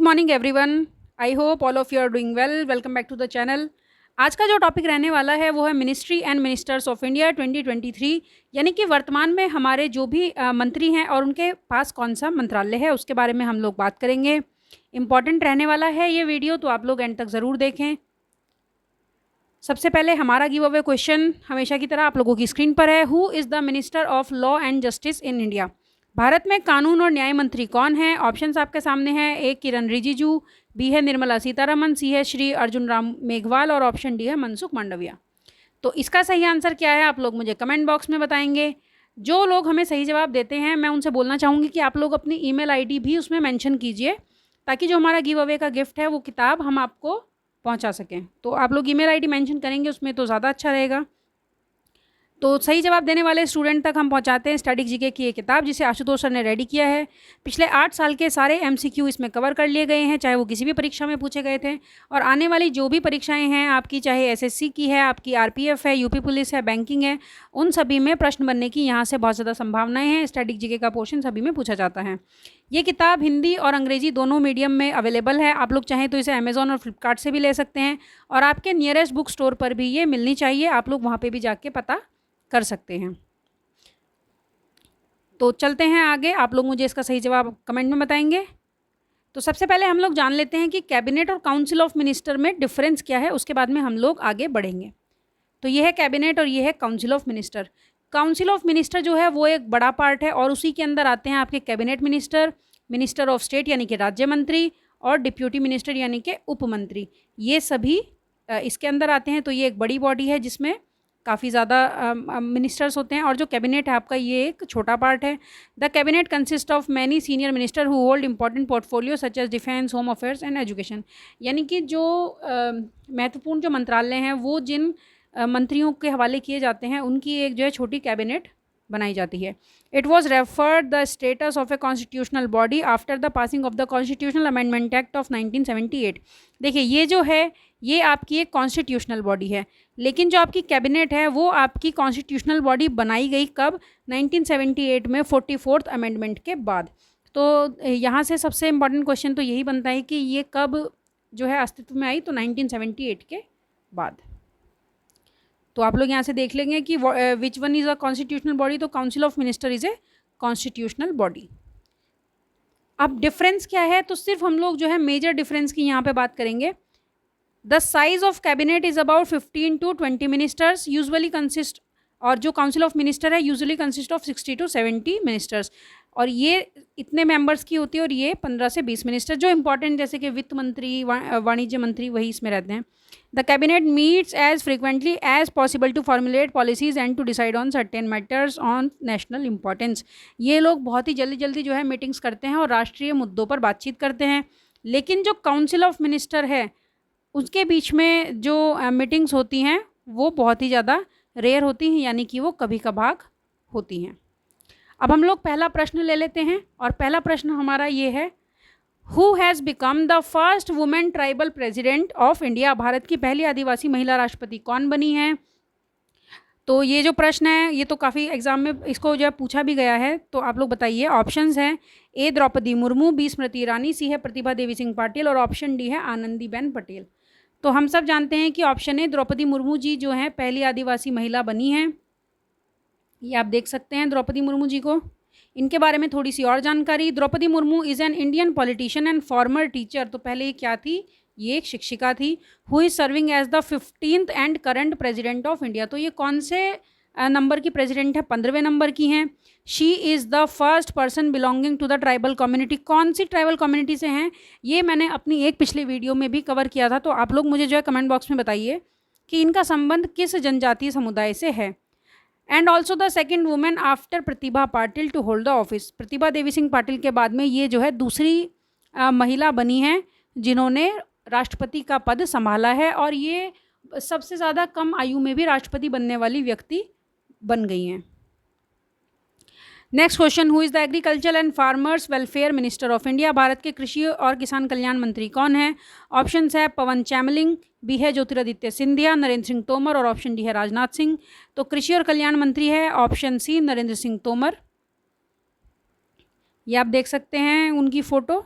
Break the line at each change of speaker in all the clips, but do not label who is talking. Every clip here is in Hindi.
Morning everyone. I hope all of you are doing well. Welcome back to the channel. आज का जो टॉपिक रहने वाला है वो है ministry and ministers of India 2023, यानी कि वर्तमान में हमारे जो भी मंत्री हैं और उनके पास कौन सा मंत्रालय है उसके बारे में हम लोग बात करेंगे। इम्पॉर्टेंट रहने वाला है ये वीडियो, तो आप लोग एंड तक ज़रूर देखें। सबसे पहले हमारा गिव अवे क्वेश्चन हमेशा की तरह आप लोगों की स्क्रीन पर है। Who is the minister of law and justice in India? Bharat में कानून और न्याय मंत्री कौन है? ऑप्शंस आपके सामने हैं। ए किरण रिजिजू, बी है निर्मला सीतारमण, सी है श्री अर्जुन राम मेघवाल और ऑप्शन डी है मनसुख मांडविया। तो इसका सही आंसर क्या है आप लोग मुझे कमेंट बॉक्स में बताएंगे। जो लोग हमें सही जवाब देते हैं मैं उनसे बोलना चाहूँगी कि आप लोग अपनी ईमेल आईडी भी उसमें मेंशन कीजिए, ताकि जो हमारा गिव अवे का गिफ्ट है वो किताब हम आपको पहुंचा सकें। तो आप लोग ईमेल आईडी मेंशन करेंगे उसमें तो ज़्यादा अच्छा रहेगा। तो सही जवाब देने वाले स्टूडेंट तक हम पहुंचाते हैं स्टैटिक जीके की ये किताब, जिसे आशुतोष सर ने रेडी किया है। पिछले 8 साल के सारे एमसीक्यू इसमें कवर कर लिए गए हैं, चाहे वो किसी भी परीक्षा में पूछे गए थे। और आने वाली जो भी परीक्षाएं हैं आपकी, चाहे एसएससी की है, आपकी आरपीएफ है, यूपी पुलिस है, बैंकिंग है, उन सभी में प्रश्न बनने की यहाँ से बहुत ज़्यादा संभावनाएँ हैं। स्टैटिक जीके का पोर्शन सभी में पूछा जाता है। ये किताब हिंदी और अंग्रेजी दोनों मीडियम में अवेलेबल है। आप लोग चाहें तो इसे अमेजॉन और फ्लिपकार्ट से भी ले सकते हैं, और आपके नियरेस्ट बुक स्टोर पर भी ये मिलनी चाहिए। आप लोग वहाँ पर भी जाके पता कर सकते हैं। तो चलते हैं आगे, आप लोग मुझे इसका सही जवाब कमेंट में बताएंगे। तो सबसे पहले हम लोग जान लेते हैं कि कैबिनेट और काउंसिल ऑफ मिनिस्टर में डिफरेंस क्या है, उसके बाद में हम लोग आगे बढ़ेंगे। तो ये है कैबिनेट और ये है council of minister. Council of minister जो है वो एक बड़ा पार्ट है, और उसी के अंदर आते हैं आपके cabinet minister, minister of state यानी कि राज्य मंत्री, और डिप्यूटी मिनिस्टर यानी कि उप मंत्री। ये सभी इसके अंदर आते हैं। तो ये एक बड़ी बॉडी है जिसमें काफ़ी ज़्यादा मिनिस्टर्स होते हैं, और जो कैबिनेट है आपका ये एक छोटा पार्ट है। The cabinet consist of many senior minister who hold important portfolio such as defence, home affairs and education. यानी कि जो महत्वपूर्ण जो मंत्रालय हैं वो जिन मंत्रियों के हवाले किए जाते हैं उनकी एक जो है छोटी कैबिनेट बनाई जाती है। It was referred the status of A constitutional body after the passing of the constitutional amendment act of 1978। देखिए ये जो है ये आपकी एक कॉन्स्टिट्यूशनल बॉडी है, लेकिन जो आपकी कैबिनेट है वो आपकी कॉन्स्टिट्यूशनल बॉडी बनाई गई कब? 1978 में 44th अमेंडमेंट के बाद। तो यहाँ से सबसे इम्पॉर्टेंट क्वेश्चन तो यही बनता है कि ये कब जो है अस्तित्व में आई? तो 1978 के बाद। तो आप लोग यहाँ से देख लेंगे कि which one is a constitutional body. तो council of minister is a constitutional body. अब डिफरेंस क्या है? तो सिर्फ हम लोग जो है मेजर डिफरेंस की यहाँ पे बात करेंगे। The size of cabinet is about 15 to 20 ministers usually consist, और जो काउंसिल ऑफ मिनिस्टर है usually consist of 60 to 70 ministers. और ये इतने मेंबर्स की होती है, और ये 15 से 20 मिनिस्टर जो इंपॉर्टेंट जैसे कि वित्त मंत्री, वाणिज्य मंत्री, वही इसमें रहते हैं। The cabinet meets as frequently as possible to formulate policies and to decide on certain matters on national importance. ये लोग बहुत ही जल्दी जल्दी जो है मीटिंग्स करते हैं और राष्ट्रीय मुद्दों पर बातचीत करते हैं। लेकिन जो काउंसिल ऑफ मिनिस्टर है उसके बीच में जो मीटिंग्स होती हैं वो बहुत ही ज़्यादा रेयर होती हैं, यानी कि वो कभी कभार होती हैं। अब हम लोग पहला प्रश्न ले लेते हैं, और पहला प्रश्न हमारा ये है, who has become the first women tribal president of India? Bharat की पहली आदिवासी महिला राष्ट्रपति कौन बनी है? तो ये जो प्रश्न है ये तो काफ़ी एग्जाम में इसको जो है पूछा भी गया है। तो आप लोग बताइए। ऑप्शंस हैं ए द्रौपदी मुर्मू, बी स्मृति ईरानी, सी है प्रतिभा देवी सिंह पाटिल, और ऑप्शन डी है आनंदीबेन पटेल। तो हम सब जानते हैं कि ऑप्शन ए द्रौपदी मुर्मू जी जो हैं पहली आदिवासी महिला बनी हैं। ये आप देख सकते हैं द्रौपदी मुर्मू जी को। इनके बारे में थोड़ी सी और जानकारी। Draupadi Murmu is an Indian politician and former teacher. तो पहले ये क्या थी? ये एक शिक्षिका थी। Who is serving as the 15th and current president of India. तो ये कौन से नंबर की प्रेसिडेंट है? 15वें नंबर की हैं। She is the first person belonging to the tribal community. कौन सी ट्राइबल कम्युनिटी से हैं? ये मैंने अपनी एक पिछले वीडियो में भी कवर किया था। तो आप लोग मुझे जो है कमेंट बॉक्स में बताइए कि इनका संबंध किस जनजातीय समुदाय से है। And also the second women after Pratibha Patil to hold the office. Pratibha Devi Singh Patil के बाद में ये जो है दूसरी महिला बनी है जिन्होंने राष्ट्रपति का पद संभाला है, और ये सबसे ज़्यादा कम आयु में भी राष्ट्रपति बनने वाली व्यक्ति बन गई हैं। Next question, who is the agriculture and farmers welfare minister of India? Bharat के कृषि और किसान कल्याण मंत्री कौन है? ऑप्शंस है पवन चैमलिंग, बी है ज्योतिरादित्य सिंधिया, नरेंद्र सिंह तोमर, और ऑप्शन डी है राजनाथ सिंह। तो कृषि और कल्याण मंत्री है ऑप्शन सी नरेंद्र सिंह तोमर। ये आप देख सकते हैं उनकी photo.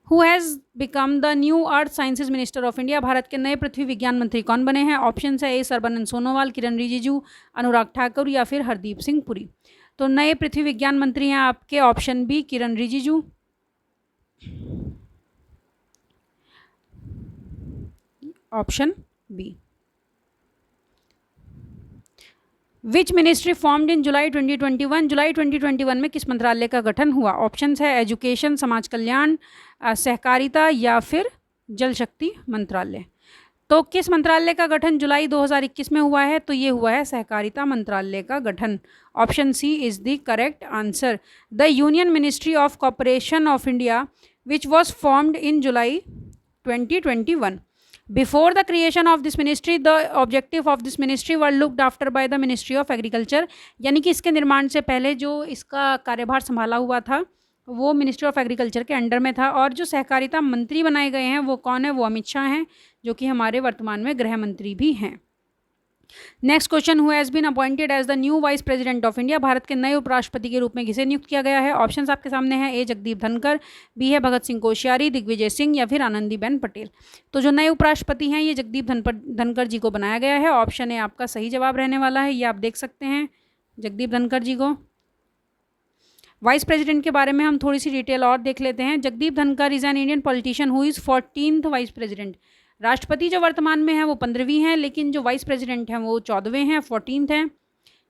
Who has become the new earth sciences minister of India, Bharat के नए पृथ्वी विज्ञान मंत्री कौन बने हैं? ऑप्शन है ए सर्बानंद सोनोवाल, किरण रिजिजू, अनुराग ठाकुर या फिर हरदीप सिंह पुरी। तो नए पृथ्वी विज्ञान मंत्री हैं आपके option B Kiren Rijiju. Option B. Which ministry formed in July 2021, जुलाई 2021 में किस मंत्रालय का गठन हुआ? ऑप्शन है एजुकेशन, समाज कल्याण, सहकारिता या फिर जल शक्ति मंत्रालय। तो किस मंत्रालय का गठन जुलाई 2021 में हुआ है? तो ये हुआ है सहकारिता मंत्रालय का गठन। Option C is the correct answer. The union ministry of corporation of India which was formed in July 2021. Before the creation of this ministry, the objective of this ministry were looked after by the Ministry of Agriculture. यानी कि इसके निर्माण से पहले जो इसका कार्यभार संभाला हुआ था वो मिनिस्ट्री ऑफ एग्रीकल्चर के अंडर में था। और जो सहकारिता मंत्री बनाए गए हैं वो कौन है? वो अमित शाह हैं, जो कि हमारे वर्तमान में गृह मंत्री भी हैं। Next question, who has been appointed as the new vice president of India, Bharat के नए उपराष्ट्रपति के रूप में किसे नियुक्त किया गया है? ऑप्शंस आपके सामने हैं, ए जगदीप धनखड़, बी है भगत सिंह कोश्यारी, दिग्विजय सिंह या फिर आनंदीबेन पटेल। तो जो नए उपराष्ट्रपति हैं ये जगदीप धनखड़ जी को बनाया गया है। ऑप्शन ए आपका सही जवाब रहने वाला है, ये आप देख सकते हैं जगदीप धनखड़ जी को। वाइस प्रेसिडेंट के बारे में हम थोड़ी सी डिटेल और देख लेते हैं। Jagdeep Dhankhar is an Indian politician who is 14th vice president. राष्ट्रपति जो वर्तमान में है वो 15वीं हैं, लेकिन जो वाइस प्रेसिडेंट हैं वो 14वें हैं, 14th हैं।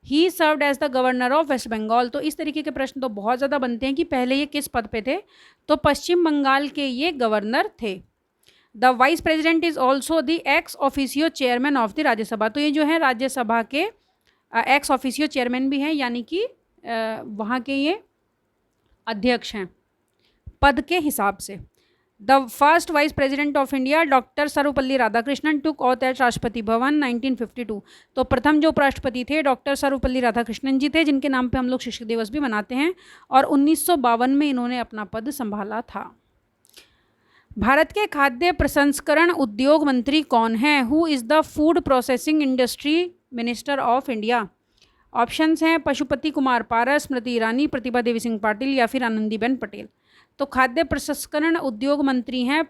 He served as the governor of West Bengal. तो इस तरीके के प्रश्न तो बहुत ज़्यादा बनते हैं कि पहले ये किस पद पे थे, तो पश्चिम बंगाल के ये गवर्नर थे। The vice president is also the ex officio chairman of the Rajya Sabha. तो ये जो है राज्यसभा के एक्स ऑफिसियो चेयरमैन भी हैं, यानी कि वहाँ के ये अध्यक्ष हैं पद के हिसाब से। The first vice president of India doctor Sarvepalli Radhakrishnan took oath at Rashtrapati Bhavan 1952। तो प्रथम जो उपराष्ट्रपति थे डॉक्टर सर्वपल्ली राधाकृष्णन जी थे, जिनके नाम पे हम लोग शिक्षक दिवस भी मनाते हैं, और 1952 में इन्होंने अपना पद संभाला था। भारत के खाद्य प्रसंस्करण उद्योग मंत्री कौन है? Who is the food processing industry minister of India? Options हैं पशुपति कुमार पारस, स्मृति ईरानी, प्रतिभा देवी सिंह पाटिल या फिर आनंदीबेन पटेल। तो खाद्य प्रसंस्करण उद्योग मंत्री हैं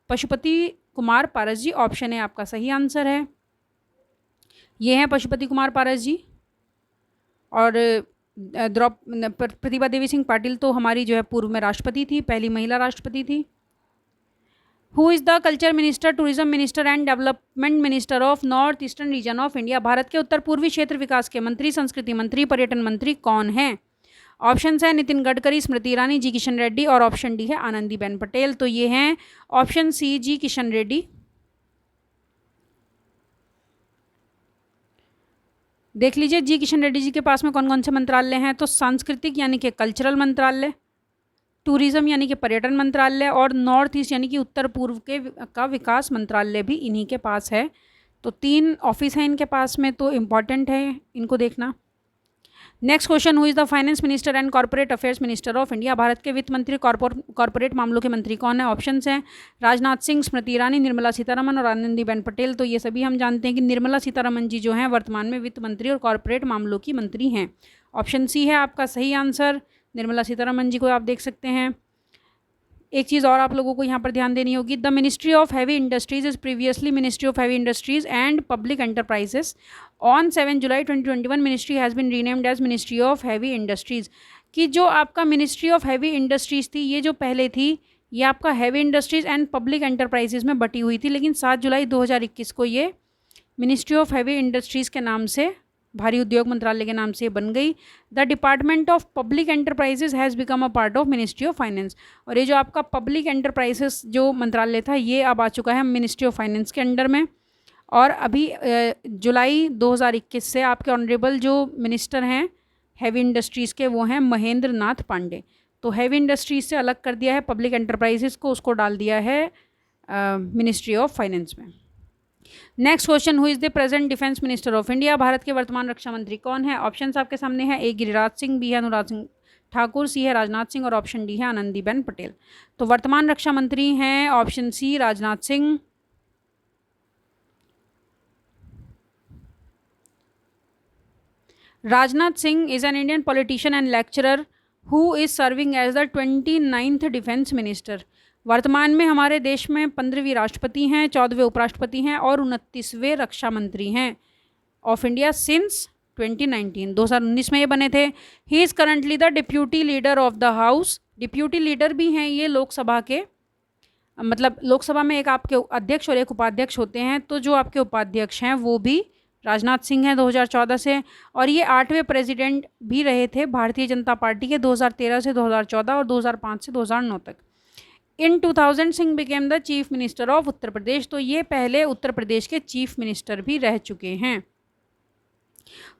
पशुपति कुमार पारस जी। ऑप्शन है आपका सही आंसर है, ये हैं पशुपति कुमार पारस जी। और प्रतिभा देवी सिंह पाटिल तो हमारी जो है पूर्व में राष्ट्रपति थी, पहली महिला राष्ट्रपति थी। Who is the culture minister, tourism minister and development minister of north eastern region of India? Bharat के उत्तर पूर्वी क्षेत्र विकास के मंत्री, संस्कृति मंत्री, पर्यटन मंत्री कौन हैं? ऑप्शन है नितिन गडकरी, स्मृति ईरानी, जी किशन रेड्डी और ऑप्शन डी है आनंदीबेन पटेल। तो ये हैं ऑप्शन सी जी किशन रेड्डी। देख लीजिए जी किशन रेड्डी जी के पास में कौन कौन से मंत्रालय हैं। तो सांस्कृतिक यानी कि कल्चरल मंत्रालय, टूरिज्म यानी कि पर्यटन मंत्रालय, और नॉर्थ ईस्ट यानी कि उत्तर पूर्व का विकास मंत्रालय भी इन्हीं के पास है। तो 3 ऑफिस हैं इनके पास में, तो इम्पॉर्टेंट है इनको देखना। Next question, who is the finance minister and corporate affairs minister of India? Bharat के वित्त मंत्री, कॉर्पोरेट मामलों के मंत्री कौन है? ऑप्शंस हैं राजनाथ सिंह, स्मृति ईरानी, निर्मला सीतारमन और आनंदीबेन पटेल। तो ये सभी हम जानते हैं कि निर्मला सीतारमन जी जो हैं वर्तमान में वित्त मंत्री और कॉर्पोरेट मामलों की मंत्री हैं। ऑप्शन सी है आपका सही आंसर, निर्मला सीतारमन जी को आप देख सकते हैं। एक चीज़ और आप लोगों को यहाँ पर ध्यान देनी होगी, the ministry of heavy industries is previously ministry of heavy industries and public enterprises. On 7 July 2021 ministry has been renamed as ministry of heavy industries. कि जो आपका मिनिस्ट्री ऑफ हैवी इंडस्ट्रीज़ थी, ये जो पहले थी ये आपका heavy industries and public enterprises में बटी हुई थी, लेकिन 7 जुलाई 2021 को ये मिनिस्ट्री ऑफ हैवी इंडस्ट्रीज़ के नाम से, भारी उद्योग मंत्रालय के नाम से बन गई। The department of public enterprises has become a part of ministry of finance. और ये जो आपका पब्लिक एंटरप्राइजेस जो मंत्रालय था ये अब आ चुका है मिनिस्ट्री ऑफ फाइनेंस के अंडर में। और अभी जुलाई 2021 से आपके ऑनरेबल जो मिनिस्टर हैं हैवी इंडस्ट्रीज़ के वो हैं महेंद्र नाथ पांडे। तो हैवी इंडस्ट्रीज़ से अलग कर दिया है पब्लिक एंटरप्राइजेस को, उसको डाल दिया है मिनिस्ट्री ऑफ फाइनेंस में। Next question, who is the present defence minister of India? Bharat के वर्तमान रक्षा मंत्री कौन है? ऑप्शंस आपके सामने हैं, ए गिरिराज सिंह, बी है अनुराग सिंह ठाकुर, सी है राजनाथ सिंह और ऑप्शन डी है आनंदीबेन पटेल। तो वर्तमान रक्षा मंत्री हैं option C Rajnath Singh. Rajnath Singh is an Indian politician and lecturer who is serving as the 29th defence minister. वर्तमान में हमारे देश में 15वीं राष्ट्रपति हैं, 14वें उपराष्ट्रपति हैं और 29वें रक्षा मंत्री हैं ऑफ इंडिया सिंस 2019 में ये बने थे। He is currently the deputy leader of the house. Deputy leader भी हैं ये लोकसभा के, मतलब लोकसभा में एक आपके अध्यक्ष और एक उपाध्यक्ष होते हैं, तो जो आपके उपाध्यक्ष हैं वो भी राजनाथ सिंह हैं 2014 से, और ये 8वें प्रेसिडेंट भी रहे थे भारतीय जनता पार्टी के 2013 से 2014 और 2005 से 2009 तक। In 2000 Singh became the chief minister of Uttar Pradesh. तो ये पहले उत्तर प्रदेश के चीफ मिनिस्टर भी रह चुके हैं।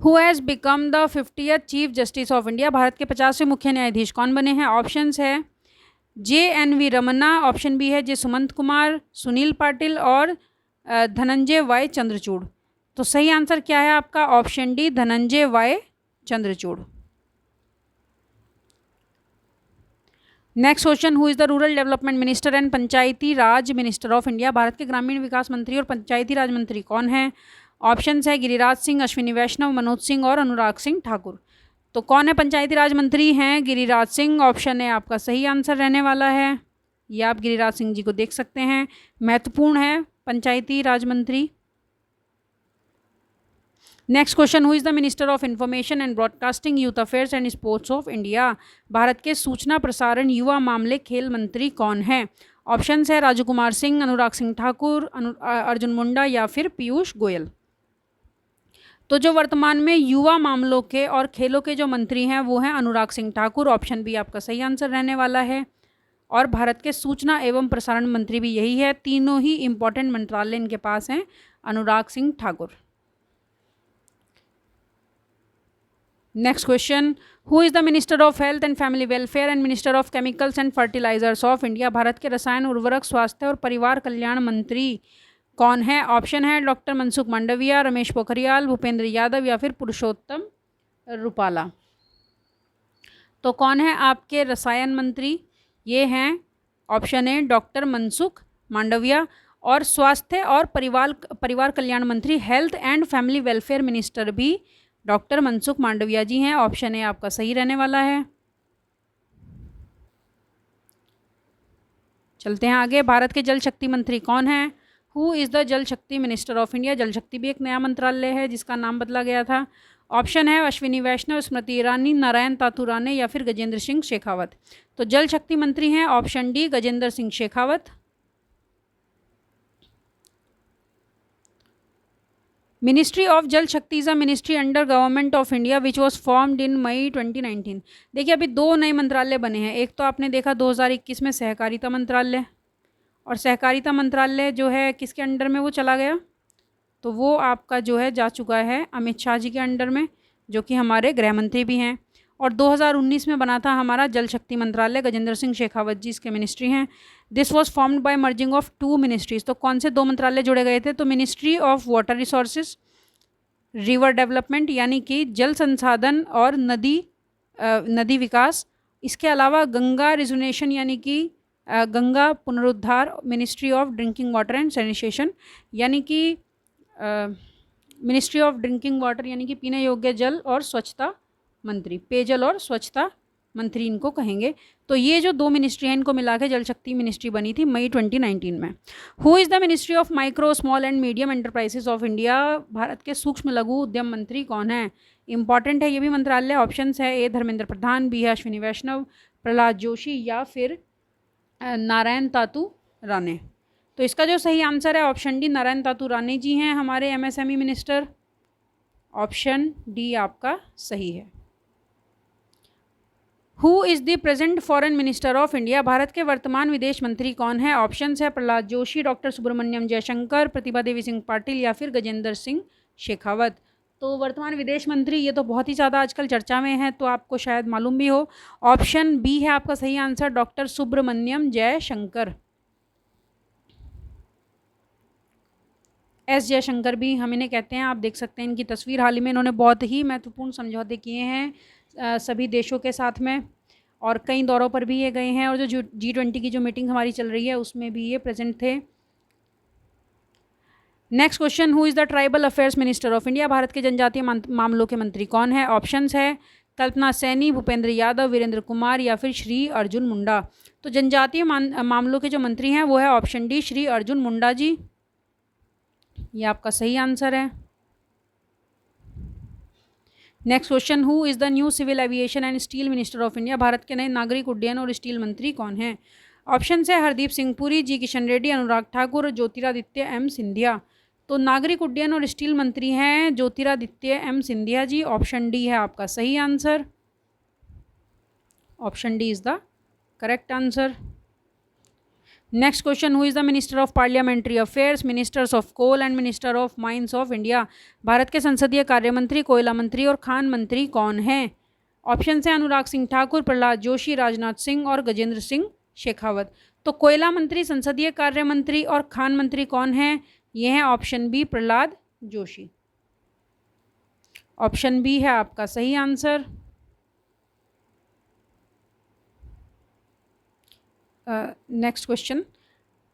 Who has become the 50th chief justice of India. Bharat के 50वें मुख्य न्यायाधीश कौन बने हैं? ऑप्शंस है JNV रमन्ना, ऑप्शन बी है जे सुमंत कुमार, सुनील पाटिल और धनंजय वाई चंद्रचूड़। तो सही आंसर क्या है आपका? Option D, Dhananjaya Y Chandrachud. Next question, who is the rural development minister and panchayati raj minister of India. Bharat के ग्रामीण विकास मंत्री और पंचायती राज मंत्री कौन है? ऑप्शंस है गिरिराज सिंह, अश्विनी वैष्णव, मनोज सिंह और अनुराग सिंह ठाकुर। तो कौन है पंचायती राज मंत्री? हैं गिरिराज सिंह। ऑप्शन है आपका सही आंसर रहने वाला है। ये आप गिरिराज सिंह जी को देख सकते हैं, महत्वपूर्ण है पंचायती राज मंत्री। Next question, who is the minister of information and broadcasting, youth affairs and sports of India. Bharat के सूचना प्रसारण, युवा मामले, खेल मंत्री कौन है? ऑप्शंस है राजू कुमार सिंह, अनुराग सिंह ठाकुर, अर्जुन मुंडा या फिर पीयूष गोयल। तो जो वर्तमान में युवा मामलों के और खेलों के जो मंत्री हैं वो हैं अनुराग सिंह ठाकुर। ऑप्शन बी आपका सही आंसर रहने वाला है। और भारत के सूचना एवं प्रसारण मंत्री भी यही है। तीनों ही इंपॉर्टेंट मंत्रालय इनके पास हैं, Anurag Singh Thakur. Next question, who is the minister of health and family welfare and minister of chemicals and fertilizers of India. Bharat के रसायन, उर्वरक, स्वास्थ्य और परिवार कल्याण मंत्री कौन है? ऑप्शन है डॉक्टर मनसुख मांडविया, रमेश पोखरियाल, भूपेंद्र यादव या फिर पुरुषोत्तम रुपाला। तो कौन है आपके रसायन मंत्री? ये हैं option A doctor Mansukh Mandaviya. और स्वास्थ्य और परिवार कल्याण मंत्री, health and family welfare minister भी डॉक्टर मनसुख मांडविया जी हैं। ऑप्शन ए आपका सही रहने वाला है। चलते हैं आगे। भारत के जल शक्ति मंत्री कौन है? हु इज़ द जल शक्ति मिनिस्टर ऑफ इंडिया। जल शक्ति भी एक नया मंत्रालय है जिसका नाम बदला गया था। ऑप्शन है अश्विनी वैष्णव, स्मृति ईरानी, नारायण तातू राणे या फिर गजेंद्र सिंह शेखावत। तो जल शक्ति मंत्री हैं option D, Gajendra Singh Shekhawat. Ministry of Jal Shakti is a ministry under government of India which was formed in May 2019। देखिए अभी दो नए मंत्रालय बने हैं। एक तो आपने देखा 2021 में सहकारिता मंत्रालय, और सहकारिता मंत्रालय जो है किसके अंडर में वो चला गया? तो वो आपका जो है जा चुका है अमित शाह जी के अंडर में, जो कि हमारे गृह मंत्री भी हैं। और 2019 में बना था हमारा जल शक्ति मंत्रालय, गजेंद्र सिंह शेखावत जी इसके मिनिस्ट्री हैं। This was formed by merging of 2 ministries. तो कौन से 2 मंत्रालय जोड़े गए थे? तो ministry of water resources, river development यानी कि जल संसाधन और नदी विकास। इसके अलावा गंगा रिजुनेशन यानी कि गंगा पुनरुद्धार, ministry of drinking water and sanitation यानी कि मिनिस्ट्री ऑफ ड्रिंकिंग वाटर यानी कि पीने योग्य जल और स्वच्छता मंत्री, पेयजल और स्वच्छता मंत्री इनको कहेंगे। तो ये जो 2 मिनिस्ट्री हैं इनको मिला के जल शक्ति मिनिस्ट्री बनी थी मई 2019 में। Who is the ministry of micro small and medium enterprises of India. Bharat के सूक्ष्म लघु उद्यम मंत्री कौन है? इंपॉर्टेंट है ये भी मंत्रालय। ऑप्शंस है ए धर्मेंद्र प्रधान, बी अश्विनी वैष्णव, प्रहलाद जोशी या फिर नारायण तातू राणे। तो इसका जो सही आंसर है ऑप्शन डी, नारायण तातू राणे जी हैं हमारे MSME मिनिस्टर। ऑप्शन डी आपका सही है। Who is the present foreign minister of India. Bharat के वर्तमान विदेश मंत्री कौन है? ऑप्शंस है प्रहलाद जोशी, डॉक्टर सुब्रमण्यम जयशंकर, प्रतिभा देवी सिंह पाटिल या फिर गजेंद्र सिंह शेखावत। तो वर्तमान विदेश मंत्री ये तो बहुत ही ज़्यादा आजकल चर्चा में है, तो आपको शायद मालूम भी हो। ऑप्शन बी है आपका सही answer, doctor Subrahmanyam Jaishankar. S Jaishankar भी हम इन्हें कहते हैं। आप देख सकते हैं इनकी तस्वीर। हाल ही में इन्होंने बहुत ही महत्वपूर्ण समझौते किए हैं सभी देशों के साथ में, और कई दौरों पर भी ये गए हैं। और जो G20 की जो मीटिंग हमारी चल रही है उसमें भी ये प्रेजेंट थे। Next question, who is the tribal affairs minister of India. Bharat के जनजातीय मामलों के मंत्री कौन है? ऑप्शंस है कल्पना सैनी, भूपेंद्र यादव, वीरेंद्र कुमार या फिर श्री अर्जुन मुंडा। तो जनजातीय मामलों के जो मंत्री हैं वो है ऑप्शन डी श्री अर्जुन मुंडा जी। ये आपका सही आंसर है। Next question, who is the new civil aviation and steel minister of India? Bharat के नए नागरिक उड्डयन और स्टील मंत्री कौन हैं? ऑप्शन है हरदीप सिंह पुरी, जी किशन रेड्डी, अनुराग ठाकुर, ज्योतिरादित्य एम सिंधिया। तो नागरिक उड्डयन और स्टील मंत्री हैं Jyotiraditya M Scindia ji. Option D है आपका सही answer. Option D is the correct answer. Next question, who is the minister of parliamentary affairs, ministers of coal and minister of mines of India? Bharat के संसदीय कार्य मंत्री, कोयला मंत्री और खान मंत्री कौन हैं? ऑप्शन है अनुराग सिंह ठाकुर, प्रहलाद जोशी, राजनाथ सिंह और गजेंद्र सिंह शेखावत। तो कोयला मंत्री, संसदीय कार्य मंत्री और खान मंत्री कौन हैं? ये हैं option B Pralhad Joshi. Option B है आपका सही answer. Next question,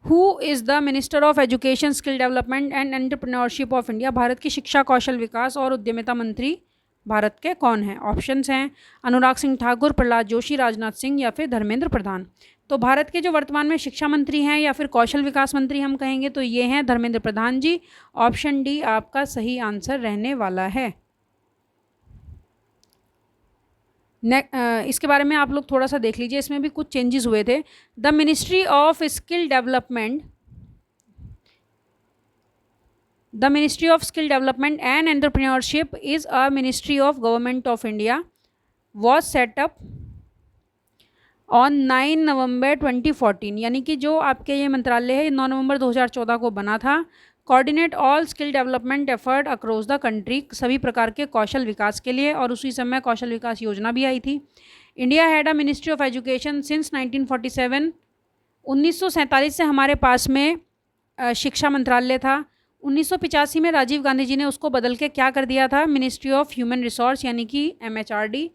who is the minister of education, skill development and entrepreneurship of India? Bharat की शिक्षा, कौशल विकास और उद्यमिता मंत्री भारत के कौन हैं? ऑप्शंस हैं अनुराग सिंह ठाकुर, प्रहलाद जोशी, राजनाथ सिंह या फिर धर्मेंद्र प्रधान। तो भारत के जो वर्तमान में शिक्षा मंत्री हैं या फिर कौशल विकास मंत्री हम कहेंगे तो ये हैं धर्मेंद्र प्रधान जी। ऑप्शन डी आपका सही आंसर रहने वाला है। इसके बारे में आप लोग थोड़ा सा देख लीजिए, इसमें भी कुछ चेंजेस हुए थे। The ministry of skill development and entrepreneurship is a ministry of government of India was setup on 9 नवंबर 2014। यानी कि जो आपके ये मंत्रालय है 9 नवंबर 2014 को बना था। Coordinate all skill development effort across the country, सभी प्रकार के कौशल विकास के लिए, और उसी समय कौशल विकास योजना भी आई थी। India had a ministry of education since 1947। 1947 से हमारे पास में शिक्षा मंत्रालय था। 1985 में राजीव गांधी जी ने उसको बदल के क्या कर दिया था, मिनिस्ट्री ऑफ ह्यूमन रिसोर्स यानी कि MHRD।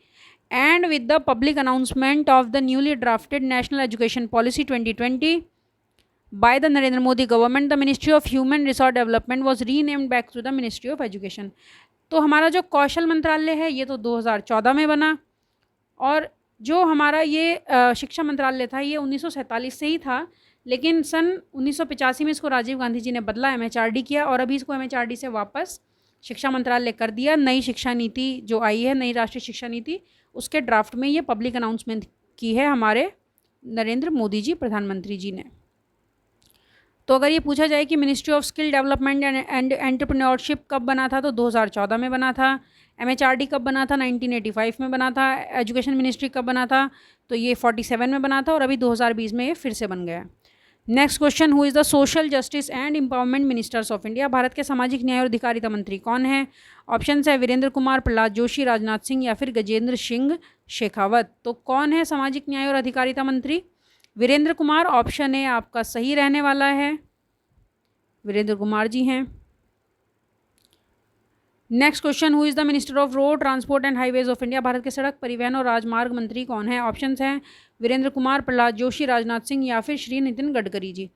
And with the public announcement of the newly drafted national education policy 2020 by the Narendra Modi government, the Ministry of Human Resource Development was renamed back to the Ministry of Education। तो हमारा जो कौशल मंत्रालय है ये तो 2014 में बना, और जो हमारा ये शिक्षा मंत्रालय था ये 1947 से ही था, लेकिन सन 1985 में इसको राजीव गांधी जी ने बदला, MHRD किया, और अभी इसको MHRD से वापस शिक्षा मंत्रालय कर दिया। नई शिक्षा नीति जो आई है, नई राष्ट्रीय शिक्षा नीति, उसके ड्राफ्ट में ये पब्लिक अनाउंसमेंट की है हमारे नरेंद्र मोदी जी प्रधानमंत्री जी ने। तो अगर ये पूछा जाए कि ministry of skill development and entrepreneurship कब बना था, तो 2014 में बना था। MHRD कब बना था, 1985 में बना था। एजुकेशन मिनिस्ट्री कब बना था, तो ये 47 में बना था, और अभी 2020 में ये फिर से बन गया। Next question, who is the social justice and empowerment ministers of India? Bharat के सामाजिक न्याय और अधिकारिता मंत्री कौन है? ऑप्शन है वीरेंद्र कुमार, प्रहलाद जोशी, राजनाथ सिंह या फिर गजेंद्र सिंह शेखावत। तो कौन है सामाजिक न्याय और अधिकारिता मंत्री? वीरेंद्र कुमार। ऑप्शन ए आपका सही रहने वाला है, वीरेंद्र कुमार जी हैं। Next question, who is the minister of road transport and highways of India? Bharat के सड़क परिवहन और राजमार्ग मंत्री कौन है? ऑप्शंस हैं वीरेंद्र कुमार, प्रहलाद जोशी, राजनाथ सिंह या फिर श्री नितिन गडकरी जी।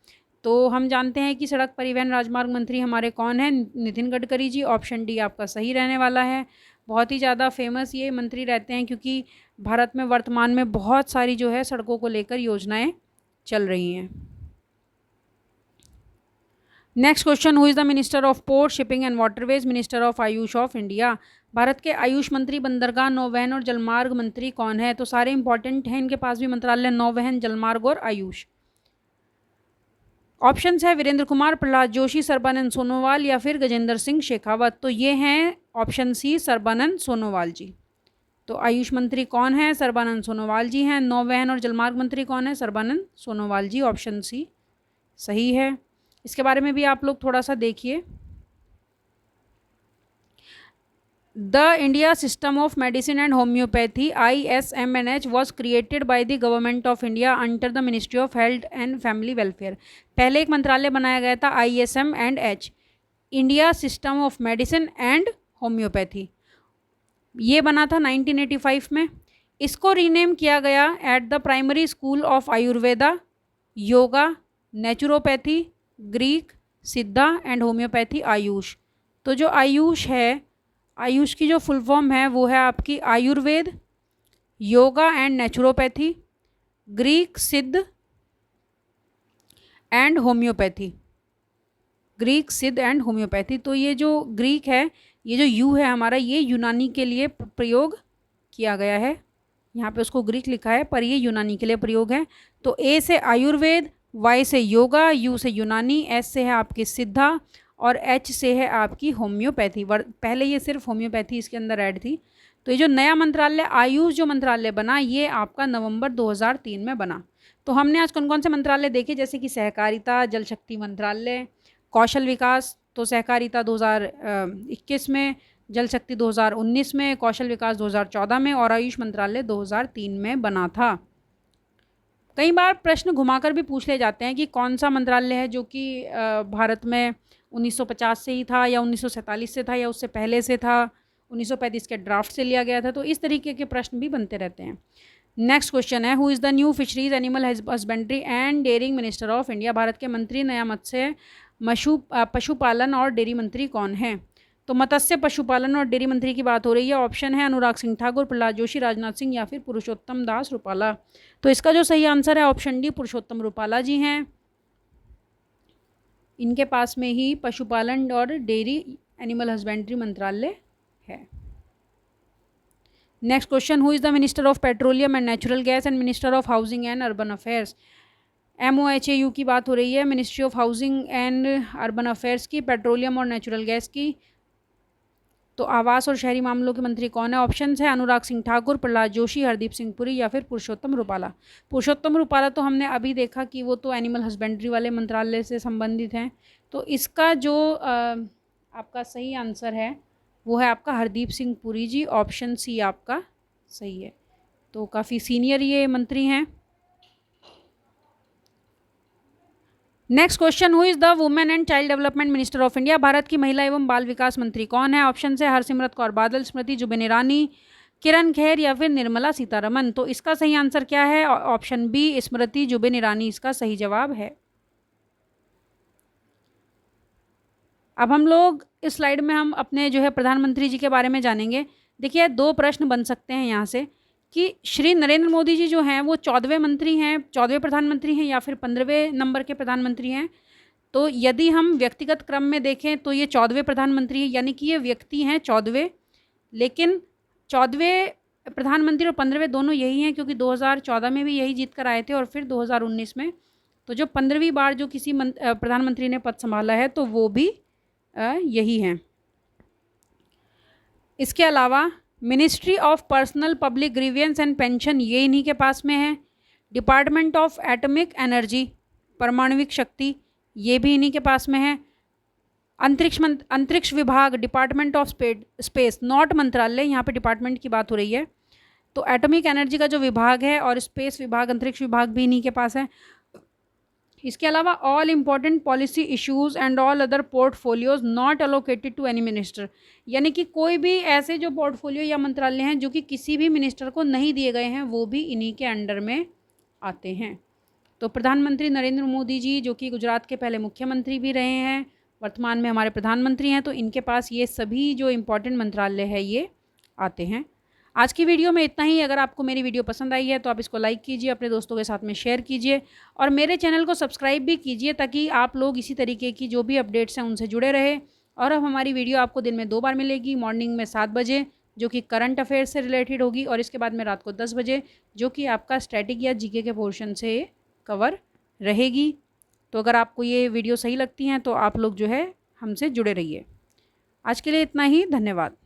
तो हम जानते हैं कि सड़क परिवहन राजमार्ग मंत्री हमारे कौन हैं, नितिन गडकरी जी। ऑप्शन डी आपका सही रहने वाला है। बहुत ही ज़्यादा फेमस ये मंत्री रहते हैं क्योंकि भारत में वर्तमान में बहुत सारी जो है सड़कों को लेकर योजनाएं चल रही हैं। Next question, who is the minister of port shipping and waterways minister of Ayush of India? Bharat के आयुष मंत्री, बंदरगाह, नौवहन और जलमार्ग मंत्री कौन है? तो सारे इंपॉर्टेंट हैं, इनके पास भी मंत्रालय, नौवहन, जलमार्ग और आयुष। ऑप्शंस है वीरेंद्र कुमार, प्रहलाद जोशी, सर्बानंद सोनोवाल या फिर गजेंद्र सिंह शेखावत। तो ये हैं ऑप्शन सी सर्बानंद सोनोवाल जी। तो आयुष मंत्री कौन है? सर्बानंद सोनोवाल जी हैं। नौवहन और जलमार्ग मंत्री कौन है? सर्बानंद सोनोवाल जी। ऑप्शन सी सही है। इसके बारे में भी आप लोग थोड़ा सा देखिए। The India system of medicine and homeopathy ISMNH was created by the government of India under the ministry of health and family welfare. पहले एक मंत्रालय बनाया गया था ISMNH, India system of medicine and homeopathy. ये बना था 1985 में। इसको रीनेम किया गया at the primary school of Ayurveda, yoga, naturopathy, Greek, सिद्धा एंड होम्योपैथी आयुष। तो जो आयुष है आयुष की जो फुल फॉर्म है वो है आपकी Ayurveda, yoga and naturopathy, Greek सिद्ध एंड होम्योपैथी। ग्रीक सिद्ध एंड होम्योपैथी। तो ये जो ग्रीक है, ये जो यू है हमारा, ये यूनानी के लिए प्रयोग किया गया है। यहाँ पे उसको ग्रीक लिखा है पर ये यूनानी के लिए प्रयोग है। तो ए से आयुर्वेद, वाई से योगा, यू से यूनानी, एस से है आपकी सिद्धा और एच से है आपकी होम्योपैथी। पहले ये सिर्फ होम्योपैथी इसके अंदर ऐड थी। तो ये जो नया मंत्रालय आयुष जो मंत्रालय बना, ये आपका नवंबर 2003 में बना। तो हमने आज कौन कौन से मंत्रालय देखे, जैसे कि सहकारिता, जल शक्ति मंत्रालय, कौशल विकास तो सहकारिता 2021 में, जल शक्ति 2019 में, कौशल विकास 2014 में और आयुष मंत्रालय 2003 में बना था। कई बार प्रश्न घुमाकर भी पूछ ले जाते हैं कि कौन सा मंत्रालय है जो कि भारत में 1950 से ही था या 1947 से था या उससे पहले से था, 1935 के ड्राफ्ट से लिया गया था। तो इस तरीके के प्रश्न भी बनते रहते हैं। नेक्स्ट क्वेश्चन है, who is the new fisheries animal husbandry and dairying minister of India. Bharat के मंत्री नया मत्स्य पशुपालन और डेयरी मंत्री कौन है। तो मत्स्य पशुपालन और डेयरी मंत्री की बात हो रही है। ऑप्शन है अनुराग सिंह ठाकुर, प्रहलाद जोशी, राजनाथ सिंह या फिर पुरुषोत्तम दास रूपाला। तो इसका जो सही आंसर है ऑप्शन डी, पुरुषोत्तम रूपाला जी हैं। इनके पास में ही पशुपालन और डेयरी एनिमल हस्बेंड्री मंत्रालय है। Next question, who is the minister of petroleum and natural gas and minister of housing and urban affairs. MOHAU की बात हो रही है, ministry of housing and urban affairs की, पेट्रोलियम और नेचुरल गैस की। तो आवास और शहरी मामलों के मंत्री कौन है। ऑप्शंस है अनुराग सिंह ठाकुर, प्रहलाद जोशी, हरदीप सिंह पुरी या फिर पुरुषोत्तम रूपाला। पुरुषोत्तम रूपाला तो हमने अभी देखा कि वो तो एनिमल हस्बेंड्री वाले मंत्रालय से संबंधित हैं। तो इसका जो आपका सही आंसर है वो है आपका हरदीप सिंह पुरी जी। ऑप्शन सी आपका सही है। तो काफ़ी सीनियर ये मंत्री हैं। Next question, who is the women and child development minister of India. Bharat की महिला एवं बाल विकास मंत्री कौन है। ऑप्शन है हरसिमरत कौर बादल, स्मृति जुबिन ईरानी, किरण खेर या फिर निर्मला सीतारमन। तो इसका सही आंसर क्या है। ऑप्शन बी, स्मृति जुबिन ईरानी इसका सही जवाब है। अब हम लोग इस स्लाइड में हम अपने जो है प्रधानमंत्री जी के बारे में जानेंगे। देखिए 2 प्रश्न बन सकते हैं यहाँ से कि श्री नरेंद्र मोदी जी जो हैं वो 14वें मंत्री हैं, 14वें प्रधानमंत्री हैं या फिर 15वें नंबर के प्रधानमंत्री हैं। तो यदि हम व्यक्तिगत क्रम में देखें तो ये 14वें प्रधानमंत्री हैं, यानी कि ये व्यक्ति हैं 14वें। लेकिन 14वें प्रधानमंत्री और 15वें दोनों यही हैं, क्योंकि 2014 में भी यही जीत कर आए थे और फिर 2019 में। तो जो 15वीं बार जो किसी प्रधानमंत्री ने पद संभाला है तो वो भी यही हैं। इसके अलावा ministry of personnel public grievance and pension ये इन्हीं के पास में है। डिपार्टमेंट ऑफ एटॉमिक एनर्जी, परमाणविक शक्ति, ये भी इन्हीं के पास में है। अंतरिक्ष विभाग, डिपार्टमेंट ऑफ स्पेस, नॉट मंत्रालय, यहाँ पे डिपार्टमेंट की बात हो रही है। तो एटॉमिक एनर्जी का जो विभाग है और स्पेस विभाग, अंतरिक्ष विभाग भी इन्हीं के पास है। इसके अलावा all important policy issues and all other portfolios not allocated to any minister, यानी कि कोई भी ऐसे जो पोर्टफोलियो या मंत्रालय हैं जो कि किसी भी मिनिस्टर को नहीं दिए गए हैं वो भी इन्हीं के अंडर में आते हैं। तो प्रधानमंत्री नरेंद्र मोदी जी जो कि गुजरात के पहले मुख्यमंत्री भी रहे हैं, वर्तमान में हमारे प्रधानमंत्री हैं, तो इनके पास ये सभी जो इम्पोर्टेंट मंत्रालय है ये आते हैं। आज की वीडियो में इतना ही। अगर आपको मेरी वीडियो पसंद आई है तो आप इसको लाइक कीजिए, अपने दोस्तों के साथ में शेयर कीजिए और मेरे चैनल को सब्सक्राइब भी कीजिए ताकि आप लोग इसी तरीके की जो भी अपडेट्स हैं उनसे जुड़े रहे। और अब हमारी वीडियो आपको दिन में 2 बार मिलेगी, मॉर्निंग में 7 बजे जो कि करंट अफेयर से रिलेटेड होगी और इसके बाद में रात को 10 बजे जो कि आपका स्टैटिक या जीके के पोर्शन से कवर रहेगी। तो अगर आपको ये वीडियो सही लगती हैं तो आप लोग जो है हमसे जुड़े रहिए। आज के लिए इतना ही, धन्यवाद।